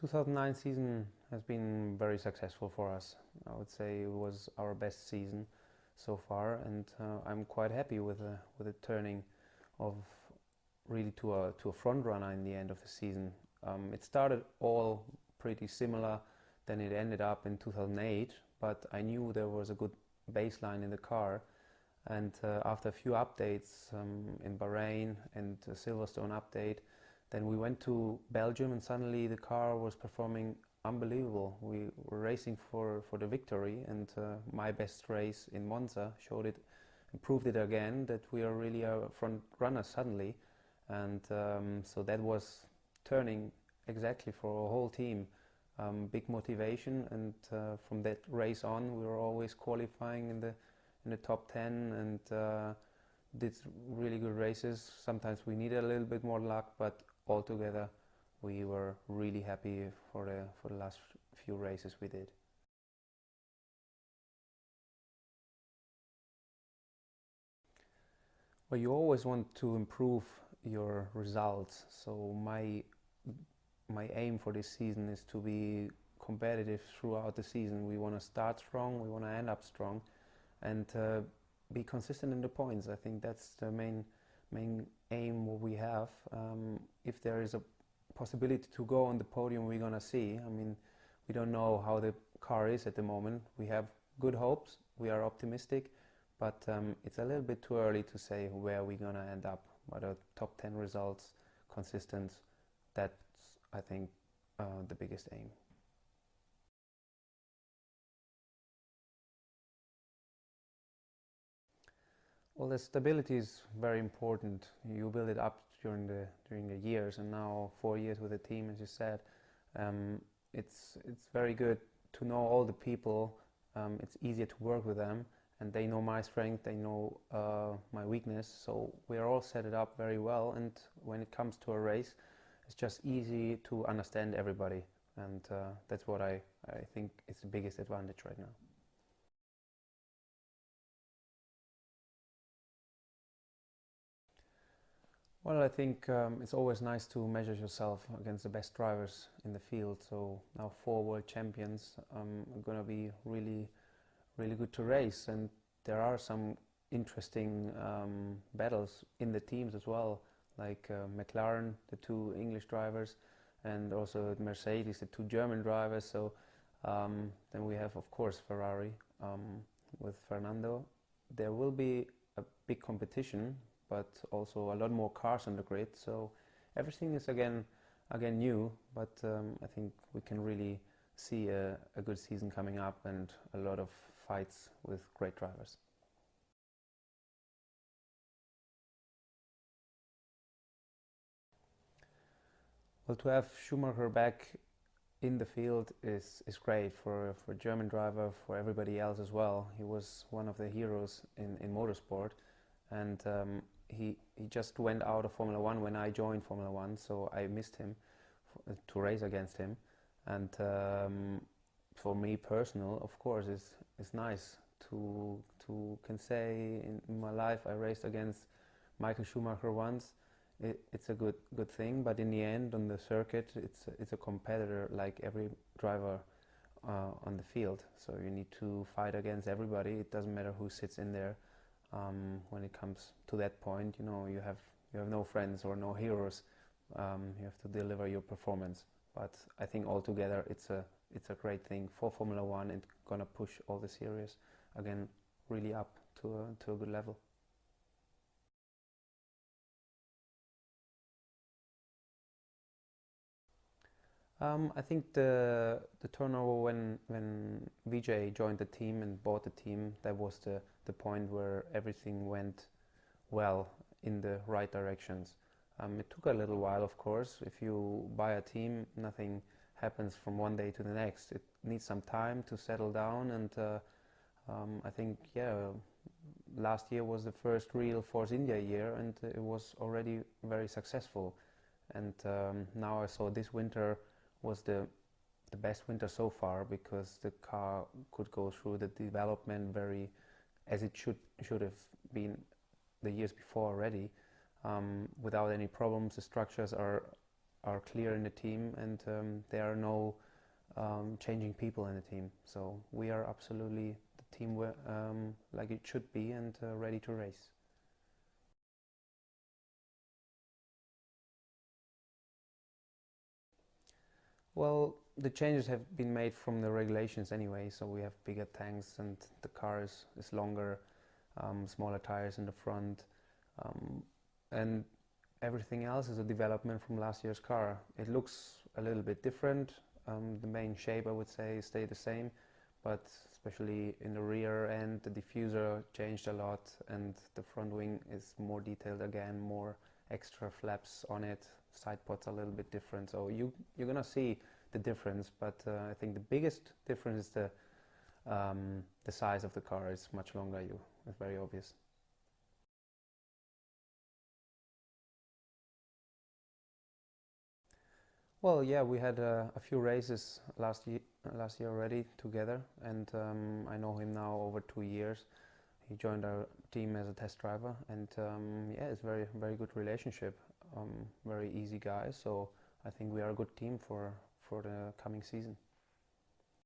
2009 season has been very successful for us. I would say it was our best season so far, and I'm quite happy with the turning of really to a front runner in the end of the season. It started all pretty similar, then it ended up in 2008, but I knew there was a good baseline in the car, and after a few updates in Bahrain and the Silverstone update, then we went to Belgium and suddenly the car was performing unbelievable. We were racing for the victory, and my best race in Monza showed it and proved it again that we are really a front runner suddenly. And so that was turning exactly for our whole team. Big motivation, and from that race on we were always qualifying in the top 10 and did really good races. Sometimes we needed a little bit more luck, but altogether we were really happy for the last few races we did. Well, you always want to improve your results. So my aim for this season is to be competitive throughout the season. We want to start strong, we want to end up strong, and be consistent in the points. I think that's the main aim what we have. If there is a possibility to go on the podium, we're gonna see. I mean, we don't know how the car is at the moment. We have good hopes, we are optimistic, but it's a little bit too early to say where we're gonna end up. But a top 10 results, consistent, that's I think the biggest aim. Well, the stability is very important. You build it up during the years, and now 4 years with the team, as you said. It's very good to know all the people. It's easier to work with them, and they know my strength, they know my weakness. So we are all set it up very well. And when it comes to a race, it's just easy to understand everybody, and that's what I think is the biggest advantage right now. Well, I think it's always nice to measure yourself against the best drivers in the field. So now 4 world champions are going to be really good to race, and there are some interesting battles in the teams as well, like McLaren, the 2 English drivers, and also Mercedes, the 2 German drivers. So then we have, of course, Ferrari with Fernando. There will be a big competition, but also a lot more cars on the grid. So everything is again new, but I think we can really see a good season coming up and a lot of fights with great drivers. Well, to have Schumacher back in the field is great for a German driver, for everybody else as well. He was one of the heroes in motorsport, and he just went out of Formula One when I joined Formula One, so I missed him to race against him. And for me personal, of course, it's nice to can say in my life I raced against Michael Schumacher once. It's a good thing, but in the end, on the circuit, it's a competitor like every driver on the field. So you need to fight against everybody. It doesn't matter who sits in there. When it comes to that point, you have no friends or no heroes. You have to deliver your performance. But I think altogether, it's a great thing for Formula One and gonna push all the series again really up to a good level. I think the turnover when VJ joined the team and bought the team, that was the point where everything went well in the right directions. It took a little while, of course. If you buy a team, nothing happens from one day to the next. It needs some time to settle down, and I think, last year was the first real Force India year, and it was already very successful. And now I saw this winter was the best winter so far, because the car could go through the development very as it should have been the years before already, without any problems. The structures are are clear in the team, and there are no changing people in the team. So we are absolutely the team like it should be, and ready to race. Well, the changes have been made from the regulations anyway, so we have bigger tanks and the car is longer, smaller tires in the front, and everything else is a development from last year's car. It looks a little bit different. The main shape, I would say, stayed the same, but especially in the rear end, the diffuser changed a lot, and the front wing is more detailed again, more extra flaps on it. Side pods are a little bit different, so you're gonna see the difference. But I think the biggest difference is the size of the car is much longer. It's very obvious. Well, yeah, we had a few races last year already together, and I know him now over 2 years. He joined our team as a test driver, and yeah, it's very good relationship. Very easy guy, so I think we are a good team for the coming season.